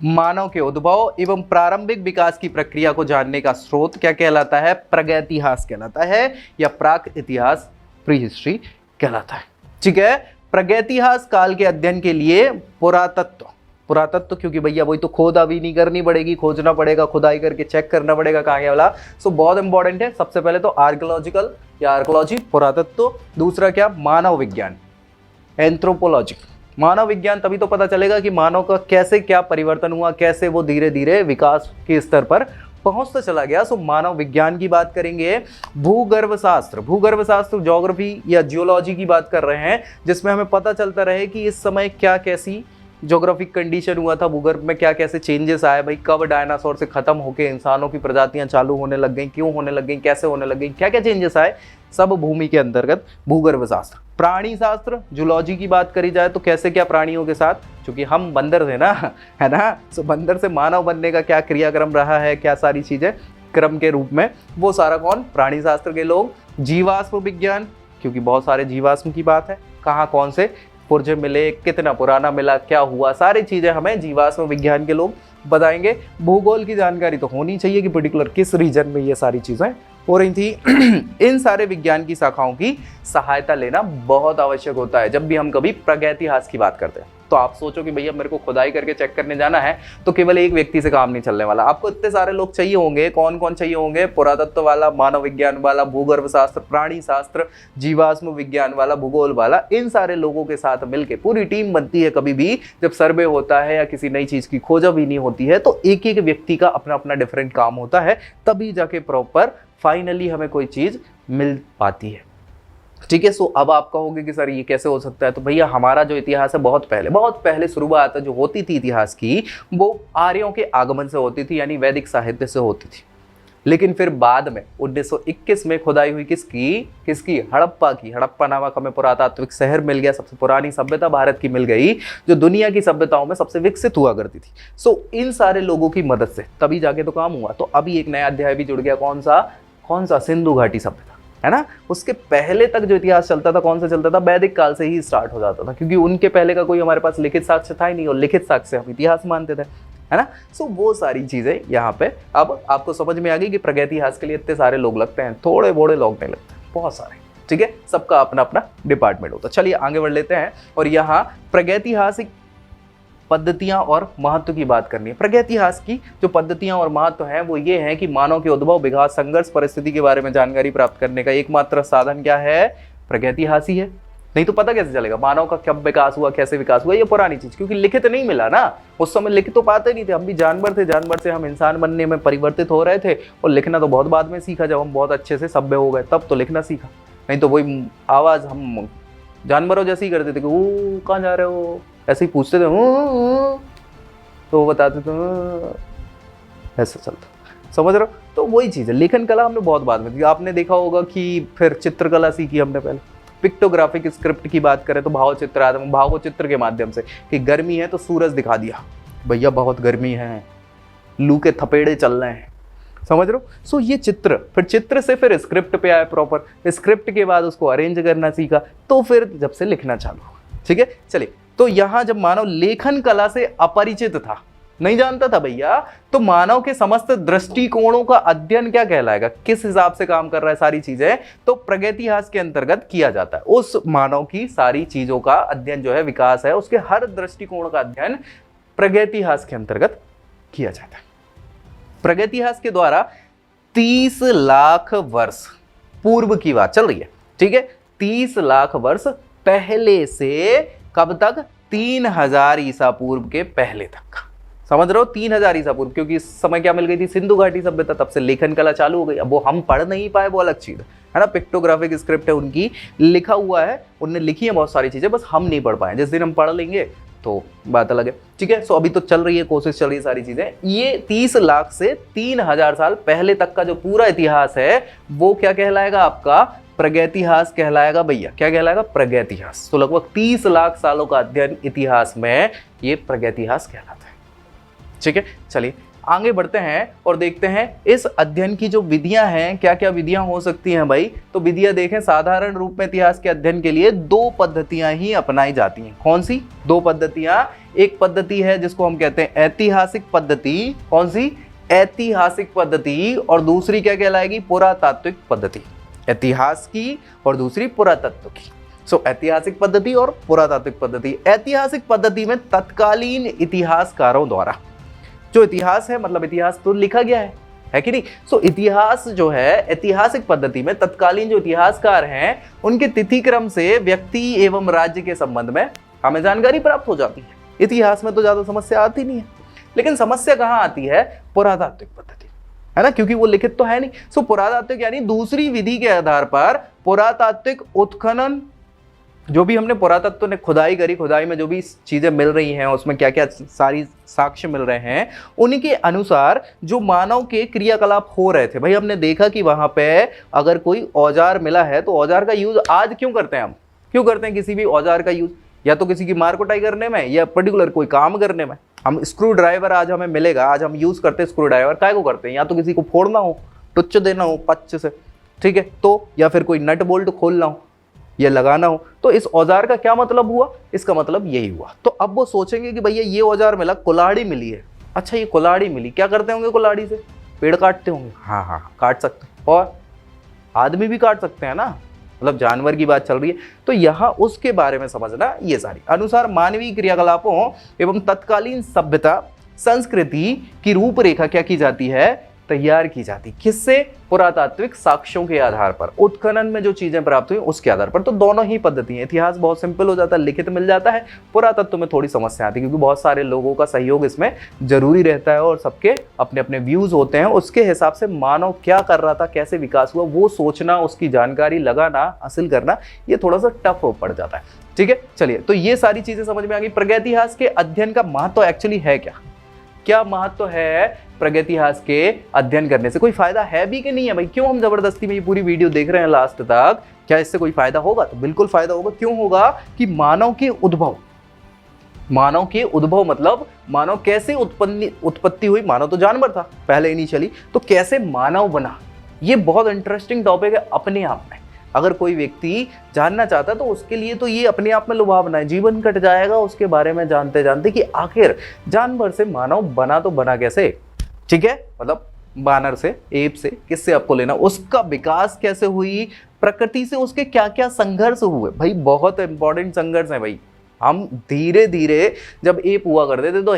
मानव के उद्भव एवं प्रारंभिक विकास की प्रक्रिया को जानने का स्रोत क्या कहलाता है, प्रागैतिहास कहलाता है, या प्राक इतिहास, प्री हिस्ट्री कहलाता है। ठीक है, प्रागैतिहास काल के अध्ययन के लिए पुरातत्व क्योंकि भैया वही तो खोद अभी नहीं करनी पड़ेगी, खोजना पड़ेगा, खुदाई करके चेक करना पड़ेगा कहाँ गया वाला। सो बहुत इंपॉर्टेंट है। सबसे पहले तो आर्कियोलॉजिकल या आर्कियोलॉजी, पुरातत्व। दूसरा क्या, मानव विज्ञान, एंथ्रोपोलॉजी। मानव विज्ञान तभी तो पता चलेगा कि मानव का कैसे क्या परिवर्तन हुआ, कैसे वो धीरे धीरे विकास के स्तर पर पहुंचता चला गया। सो मानव विज्ञान की बात करेंगे। भूगर्भ शास्त्र ज्योग्राफी या जियोलॉजी की बात कर रहे हैं, जिसमें हमें पता चलता रहे कि इस समय क्या कैसी ज्योग्राफिक कंडीशन हुआ था, भूगर्भ में क्या कैसे चेंजेस आए, भाई कब डायनासोर से खत्म होकर इंसानों की प्रजातियां चालू होने लग गई, क्यों होने लग गई, कैसे होने लग गई, क्या क्या चेंजेस आए, सब भूमि के अंतर्गत भूगर्भ शास्त्र। प्राणी शास्त्र, जूलॉजी की बात करी जाए तो कैसे क्या प्राणियों के साथ, क्योंकि हम बंदर थे ना, है ना, सो बंदर से मानव बनने का क्या क्रियाक्रम रहा है, क्या सारी चीजें क्रम के रूप में, वो सारा कौन, प्राणी शास्त्र के लोग। जीवाश्म विज्ञान, क्योंकि बहुत सारे जीवाश्म की बात है, कहाँ कौन से पुर्जे मिले, कितना पुराना मिला, क्या हुआ, सारी चीजें हमें जीवाश्म विज्ञान के लोग बताएंगे। भूगोल की जानकारी तो होनी चाहिए कि पर्टिकुलर किस रीजन में ये सारी चीजें हो रही थी। इन सारे विज्ञान की शाखाओं की सहायता लेना बहुत आवश्यक होता है जब भी हम कभी प्रागैतिहास की बात करते हैं। तो आप सोचो कि भैया मेरे को खुदाई करके चेक करने जाना है, तो केवल एक व्यक्ति से काम नहीं चलने वाला, आपको इतने सारे लोग चाहिए होंगे। कौन कौन चाहिए होंगे, पुरातत्व वाला, मानव विज्ञान वाला, भूगर्भ शास्त्र, प्राणी शास्त्र, जीवाश्म विज्ञान वाला, भूगोल वाला। इन सारे लोगों के साथ मिलकर पूरी टीम बनती है। कभी भी जब सर्वे होता है या किसी नई चीज की खोजबीनी होती है तो एक एक व्यक्ति का अपना अपना डिफरेंट काम होता है, तभी जाके प्रॉपर फाइनली हमें कोई चीज मिल पाती है। ठीक है, सो अब आप कहोगे कि सर ये कैसे हो सकता है, तो भैया हमारा जो इतिहास है बहुत पहले शुरुआत जो होती थी इतिहास की, वो आर्यों के आगमन से होती थी, यानी वैदिक साहित्य से होती थी। लेकिन फिर बाद में 1921 में खुदाई हुई किसकी, हड़प्पा की। हड़प्पा नामक हमें पुरातात्विक शहर मिल गया, सबसे पुरानी सभ्यता भारत की मिल गई, जो दुनिया की सभ्यताओं में सबसे विकसित हुआ करती थी। सो इन सारे लोगों की मदद से तभी जाके तो काम हुआ। तो अभी एक नया अध्याय भी जुड़ गया, कौन सा, सिंधु घाटी सभ्यता, है ना। उसके पहले तक जो इतिहास चलता था, कौन सा चलता था, वैदिक काल से ही स्टार्ट हो जाता था, क्योंकि उनके पहले का कोई हमारे पास लिखित साक्ष्य था ही नहीं, और लिखित साक्ष्य हम इतिहास मानते थे, है ना। सो वो सारी चीजें यहाँ पे अब आपको समझ में आ गई कि प्रागैतिहास के लिए इतने सारे लोग लगते हैं, थोड़े बोड़े लोग नहीं लगते, बहुत सारे। ठीक है, सबका अपना अपना डिपार्टमेंट होता है। चलिए आगे बढ़ लेते हैं। और यहाँ प्रागैतिहासिक पद्धतियां और महत्व की बात करनी है। प्रागैतिहास की जो पद्धतियां और महत्व हैं वो ये हैं कि मानव के उद्भव, विकास, संघर्ष, परिस्थिति के बारे में जानकारी प्राप्त करने का एकमात्र साधन क्या है? प्रागैतिहास ही है। नहीं तो पता कैसे चलेगा मानव का कब विकास हुआ, कैसे विकास हुआ? ये पुरानी चीज, क्योंकि लिखित नहीं मिला ना, उस समय लिख तो पाते नहीं थे। हम भी जानवर थे, जानवर से हम इंसान बनने में परिवर्तित हो रहे थे, और लिखना तो बहुत बाद में सीखा, जब हम बहुत अच्छे से सभ्य हो गए तब तो लिखना सीखा। नहीं तो वही आवाज हम जानवरों जैसे ही करते थे कि वो कहाँ जा रहे हो, ऐसे ही पूछते थे, तो वो बताते थे, ऐसा चलता। समझ रहे हो? तो वही चीज़ है। लेखन कला हमने बहुत बाद में, आपने देखा होगा कि फिर चित्रकला सीखी हमने पहले। पिक्टोग्राफिक स्क्रिप्ट की बात करें तो भाव चित्र आते हैं, भाव को चित्र के माध्यम से, कि गर्मी है तो सूरज दिखा दिया, भैया बहुत गर्मी है, लू के थपेड़े चल रहे हैं। समझ रहे हो? सो ये चित्र, फिर चित्र से फिर स्क्रिप्ट पे आए प्रॉपर, स्क्रिप्ट के बाद उसको अरेंज करना सीखा, तो फिर जब से लिखना चालू हुआ। ठीक है, चलिए। तो यहां जब मानव लेखन कला से अपरिचित था, नहीं जानता था भैया, तो मानव के समस्त दृष्टिकोणों का अध्ययन क्या कहलाएगा, किस हिसाब से काम कर रहा है सारी चीजें, तो प्रागैतिहास के अंतर्गत किया जाता है। उस मानव की सारी चीजों का अध्ययन जो है, विकास है, उसके हर दृष्टिकोण का अध्ययन प्रागैतिहास के अंतर्गत किया जाता है। प्रागैतिहास के द्वारा 30 लाख वर्ष पूर्व की बात चल रही है। ठीक है, 30 लाख वर्ष पहले से कब तक? 3000 ईसा पूर्व के पहले तक। समझ रहे हो? 3000 ईसा पूर्व, क्योंकि इस समय क्या मिल गई थी? सिंधु घाटी सभ्यता, तब से लेखन कला चालू हो गई। अब वो हम पढ़ नहीं पाए, वो अलग चीज है ना। पिक्टोग्राफिक स्क्रिप्ट है उनकी, लिखा हुआ है, उनने लिखी है बहुत सारी चीजें, बस हम नहीं पढ़ पाए। जिस दिन हम पढ़ लेंगे तो बात अलग है। ठीक है, सो अभी तो चल रही है, कोशिश चल रही है सारी चीजें। ये 30 लाख से 3000 साल पहले तक का जो पूरा इतिहास है वो क्या कहलाएगा? आपका प्रागैतिहास कहलाएगा भैया। क्या कहलाएगा? प्रागैतिहास। तो लगभग 30 लाख सालों का अध्ययन इतिहास में ये प्रागैतिहास कहलाता है। ठीक है, चलिए आगे बढ़ते हैं और देखते हैं इस अध्ययन की जो विधियां हैं, क्या क्या विधियां हो सकती हैं भाई। तो विधियां देखें, साधारण रूप में इतिहास के अध्ययन के लिए 2 पद्धतियां ही अपनाई जाती हैं। कौन सी 2 पद्धतियां? एक पद्धति है जिसको हम कहते हैं ऐतिहासिक पद्धति। कौन सी? ऐतिहासिक पद्धति। और दूसरी क्या कहलाएगी? पुरातात्विक पद्धति। इतिहास की और दूसरी पुरातत्व की। सो ऐतिहासिक पद्धति और पुरातात्विक पद्धति। ऐतिहासिक पद्धति में तत्कालीन इतिहासकारों द्वारा, जो इतिहास है मतलब इतिहास तो लिखा गया है कि नहीं। सो इतिहास जो है ऐतिहासिक पद्धति में तत्कालीन जो इतिहासकार हैं उनके तिथि क्रम से व्यक्ति एवं राज्य के संबंध में हमें जानकारी प्राप्त हो जाती है। इतिहास में तो ज्यादा समस्या आती नहीं है, लेकिन समस्या कहाँ आती है? पुरातात्विक पद्धति, है ना, क्योंकि वो लिखित तो है नहीं। सो पुरातात्विक यानी दूसरी विधि के आधार पर पुरातात्विक उत्खनन, जो भी हमने पुरातत्व ने खुदाई करी, खुदाई में जो भी चीजें मिल रही हैं, उसमें क्या क्या सारी साक्ष्य मिल रहे हैं, उन्हीं के अनुसार जो मानव के क्रियाकलाप हो रहे थे। भाई हमने देखा कि वहां पे अगर कोई औजार मिला है तो औजार का यूज आज क्यों करते हैं? हम क्यों करते हैं किसी भी औजार का यूज? या तो किसी की मार कुटाई करने में, या पर्टिकुलर कोई काम करने में। हम स्क्रू ड्राइवर आज हमें मिलेगा, आज हम यूज करते हैं स्क्रू ड्राइवर, काय को करते हैं? या तो किसी को फोड़ना हो, टुच्च देना हो पच्च से, ठीक है, तो या फिर कोई नट बोल्ट खोलना हो या लगाना हो। तो इस औजार का क्या मतलब हुआ? इसका मतलब यही हुआ। तो अब वो सोचेंगे कि भैया ये औजार मिला, कुल्हाड़ी मिली है। अच्छा ये कुल्हाड़ी मिली, क्या करते होंगे कुल्हाड़ी से? पेड़ काटते होंगे। हाँ हाँ काट सकते हैं, और आदमी भी काट सकते हैं ना, मतलब जानवर की बात चल रही है। तो यहाँ उसके बारे में समझना ये सारी। अनुसार मानवीय क्रियाकलापों एवं तत्कालीन सभ्यता संस्कृति की रूपरेखा क्या की जाती है? तैयार की जाती। किससे? पुरातात्विक साक्ष्यों के आधार पर, उत्खनन में जो चीजें प्राप्त हुई उसके आधार पर। तो दोनों ही पद्धति है। इतिहास बहुत सिंपल हो जाता है, लिखित मिल जाता है। पुरातत्व में थोड़ी समस्या आती है, क्योंकि बहुत सारे लोगों का सहयोग इसमें जरूरी रहता है, और सबके अपने अपने व्यूज होते हैं। उसके हिसाब से मानव क्या कर रहा था, कैसे विकास हुआ, वो सोचना, उसकी जानकारी लगाना, हासिल करना, ये थोड़ा सा टफ पड़ जाता है। ठीक है, चलिए तो ये सारी चीजें समझ में आ गई। प्रागैतिहास के अध्ययन का महत्व एक्चुअली है क्या? क्या महत्व है प्रागैतिहास के अध्ययन करने से? कोई फायदा है भी कि नहीं है भाई? क्यों हम जबरदस्ती में ये पूरी वीडियो देख रहे हैं लास्ट तक? क्या इससे कोई फायदा होगा? तो बिल्कुल फायदा होगा। क्यों होगा? कि मानव के उद्भव, मानव के उद्भव मतलब मानव कैसे उत्पत्ति हुई। मानव तो जानवर था पहले इनिशियली, तो कैसे मानव बना, ये बहुत इंटरेस्टिंग टॉपिक है अपने आप में। अगर कोई व्यक्ति जानना चाहता है तो उसके लिए तो ये अपने आप में लुभावना है, जीवन कट जाएगा उसके बारे में जानते जानते कि आखिर जानवर से मानव बना तो बना कैसे। ठीक है, मतलब बानर से, एप से, किससे आपको लेना, उसका विकास कैसे हुई, प्रकृति से उसके क्या क्या संघर्ष हुए। भाई बहुत इंपॉर्टेंट संघर्ष है भाई, हम धीरे धीरे जब एप हुआ करते थे तो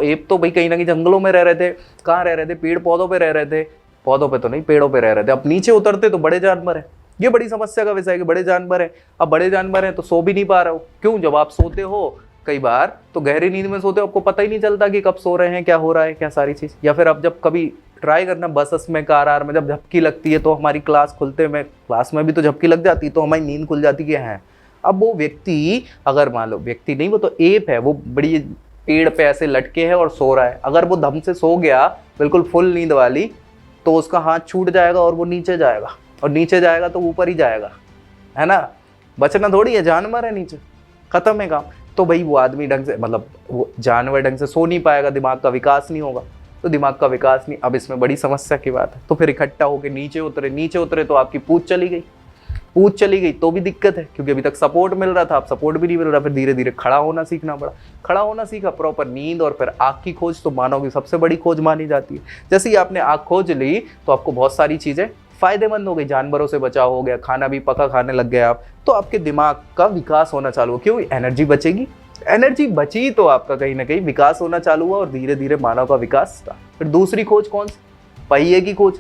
एप तो भाई कहीं ना कहीं जंगलों में रह रहे थे। कहाँ रह रहे थे? पेड़ पौधों पे रह रहे थे। पौधों पे तो नहीं, पेड़ों पे रह रहे थे। अब नीचे उतरते तो बड़े जानवर है। ये बड़ी समस्या का विषय है कि बड़े जानवर है। अब बड़े जानवर हैं तो सो भी नहीं पा रहे हो। क्यों? जब आप सोते हो कई बार तो गहरी नींद में सोते हो, आपको पता ही नहीं चलता कि कब सो रहे हैं, क्या हो रहा है, क्या सारी चीज़। या फिर अब जब कभी ट्राई करना बस में, कार में जब झपकी लगती है तो हमारी क्लास में भी तो झपकी लग जाती है तो हमारी नींद खुल जाती है। अब वो व्यक्ति, अगर मान लो व्यक्ति नहीं, वो तो एप है, वो बड़ी पेड़ पे ऐसे लटके है और सो रहा है। अगर वो दम से सो गया बिल्कुल फुल नींद वाली, तो उसका हाथ छूट जाएगा और वो नीचे जाएगा, और नीचे जाएगा तो ऊपर ही जाएगा, है ना। बचना थोड़ी है, जानवर है नीचे, खत्म है काम। तो भाई वो आदमी ढंग से, मतलब वो जानवर ढंग से सो नहीं पाएगा, दिमाग का विकास नहीं होगा। तो दिमाग का विकास नहीं, अब इसमें बड़ी समस्या की बात है। तो फिर इकट्ठा होकर नीचे उतरे तो आपकी पूंछ चली गई तो भी दिक्कत है, क्योंकि अभी तक सपोर्ट मिल रहा था, अब सपोर्ट भी नहीं मिल रहा। फिर धीरे धीरे खड़ा होना सीखना पड़ा। खड़ा होना सीखा, प्रॉपर नींद, और फिर आँख की खोज तो मानव की सबसे बड़ी खोज मानी जाती है। जैसे ही आपने आँख खोज ली तो आपको बहुत सारी चीज़ें फायदेमंद हो गई, जानवरों से बचाव हो गया, खाना भी पका खाने लग गए आप, तो आपके दिमाग का विकास होना चालू हो। क्यों? एनर्जी बचेगी, एनर्जी बची तो आपका कहीं ना कहीं विकास होना चालू हुआ, और धीरे धीरे मानव का विकास था। फिर दूसरी खोज कौन सी? पहिए की खोज।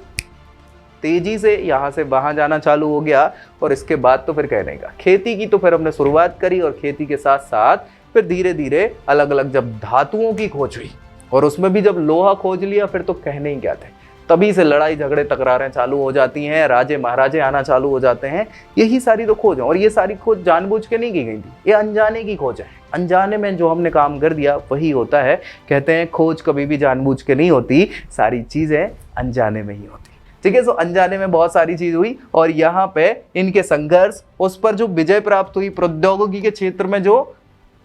तेजी से यहाँ से वहाँ जाना चालू हो गया, और इसके बाद तो फिर कहने का खेती की तो फिर हमने शुरुआत करी, और खेती के साथ साथ फिर धीरे धीरे अलग अलग जब धातुओं की खोज हुई, और उसमें भी जब लोहा खोज लिया, फिर तो कहने ही क्या थे। तभी से लड़ाई झगड़े तकरारें चालू हो जाती हैं, राजे महाराजे आना चालू हो जाते हैं। यही सारी तो खोज है, और ये सारी खोज जानबूझ के नहीं की गई थी, ये अनजाने की खोज है। अनजाने में जो हमने काम कर दिया वही होता है। कहते हैं खोज कभी भी जानबूझ के नहीं होती, सारी चीजें अनजाने में ही होती। ठीक है, तो अनजाने में बहुत सारी चीज हुई, और यहाँ पे इनके संघर्ष, उस पर जो विजय प्राप्त हुई, प्रौद्योगिकी के क्षेत्र में जो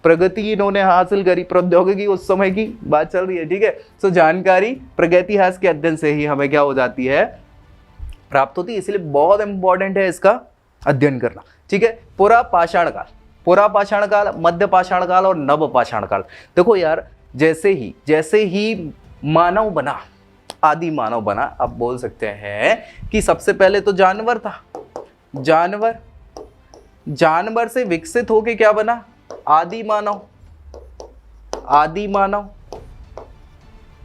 प्रगति इन्होंने हासिल करी, प्रौद्योगिकी उस समय की बात चल रही है। ठीक है, तो जानकारी प्रागैतिहासिक के अध्ययन से ही हमें क्या हो जाती है, प्राप्त होती है। इसलिए बहुत इंपॉर्टेंट है इसका अध्ययन करना। ठीक है, पुरा पाषाण काल, मध्य पाषाण काल और नव पाषाण काल। देखो यार, जैसे ही मानव बना, आदि मानव बना, अब बोल सकते हैं कि सबसे पहले तो जानवर था। जानवर से विकसित होके क्या बना? आदि मानव।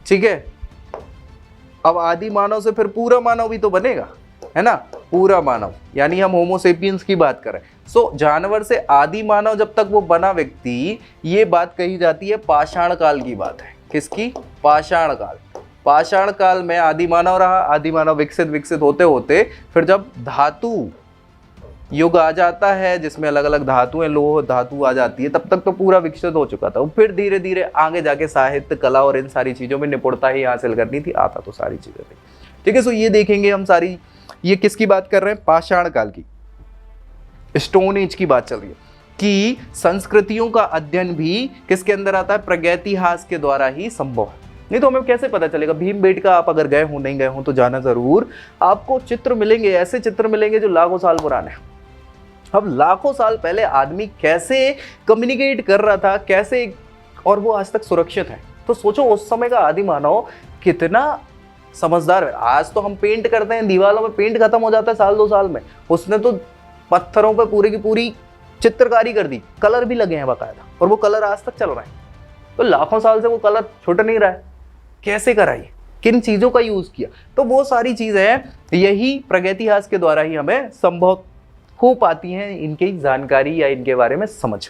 ठीक है, अब आदि मानव से फिर पूरा मानव भी तो बनेगा, है ना। पूरा मानव यानी हम होमो सेपियंस की बात करें। सो जानवर से आदि मानव जब तक वो बना व्यक्ति, ये बात कही जाती है पाषाण काल की बात है। किसकी? पाषाण काल में आदि मानव रहा। आदि मानव विकसित होते होते फिर जब धातु युग आ जाता है, जिसमें अलग अलग धातुएं, लोह धातु आ जाती है, तब तक तो पूरा विकसित हो चुका था। फिर धीरे धीरे आगे जाके साहित्य, कला और इन सारी चीजों में निपुणता ही हासिल करनी थी, आता तो सारी चीजें थी। ठीक है, सो ये देखेंगे हम सारी, ये किसकी बात कर रहे हैं? पाषाण काल की, स्टोन एज की बात चल रही है, कि संस्कृतियों का अध्ययन भी किसके अंदर आता है? प्रागैतिहासिक के द्वारा ही संभव है। नहीं तो हमें कैसे पता चलेगा? भीमबेटका आप अगर गए हो, नहीं गए हो तो जाना जरूर, आपको चित्र मिलेंगे, ऐसे चित्र मिलेंगे जो लाखों साल पुराने हैं। अब लाखों साल पहले आदमी कैसे कम्युनिकेट कर रहा था, कैसे, और वो आज तक सुरक्षित है। तो सोचो उस समय का आदि मानव कितना समझदार है। आज तो हम पेंट करते हैं, दीवारों में पेंट खत्म हो जाता है साल 2 साल में, उसने तो पत्थरों पे पूरी की पूरी चित्रकारी कर दी, कलर भी लगे हैं बाकायदा, और वो कलर आज तक चल रहा है। तो लाखों साल से वो कलर छूट नहीं रहा है। कैसे कराई, किन चीजों का यूज किया? तो वो सारी चीजें यही प्रागैतिहासिक के द्वारा ही हमें संभव हो पाती हैं, इनकी जानकारी या इनके बारे में समझ।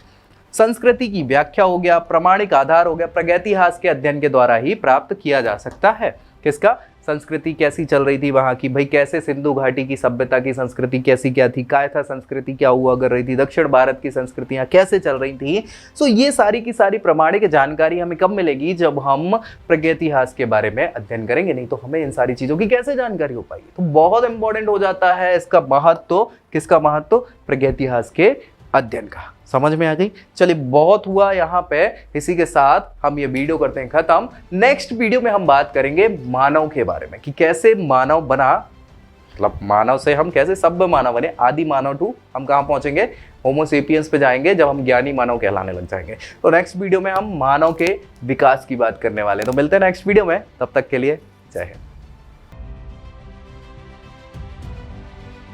संस्कृति की व्याख्या हो गया, प्रमाणिक आधार हो गया, प्रागैतिहासिक के अध्ययन के द्वारा ही प्राप्त किया जा सकता है। किसका? संस्कृति कैसी चल रही थी वहां की, भाई कैसे सिंधु घाटी की सभ्यता की संस्कृति कैसी क्या थी, कायथा संस्कृति क्या हुआ कर रही थी, दक्षिण भारत की संस्कृतियां कैसे चल रही थी। सो ये सारी की सारी प्रमाणिक जानकारी हमें कब मिलेगी? जब हम प्रागैतिहासिक के बारे में अध्ययन करेंगे, नहीं तो हमें इन सारी चीजों की कैसे जानकारी हो पाएगी। तो बहुत इंपॉर्टेंट हो जाता है इसका महत्व। किसका महत्व? प्रागैतिहासिक के अध्ययन का। समझ में आ गई? चलिए, बहुत हुआ यहाँ पे। इसी के साथ हम ये वीडियो करते हैं खत्म। नेक्स्ट वीडियो में हम बात करेंगे मानव के बारे में, कि कैसे मानव बना, मतलब मानव से हम कैसे सभ्य मानव बने, आदि मानव टू हम कहाँ पहुंचेंगे? होमो सेपियंस पे जाएंगे, जब हम ज्ञानी मानव कहलाने लग जाएंगे। तो नेक्स्ट वीडियो में हम मानव के विकास की बात करने वाले हैं। तो मिलते हैं नेक्स्ट वीडियो में, तब तक के लिए जय हिंद।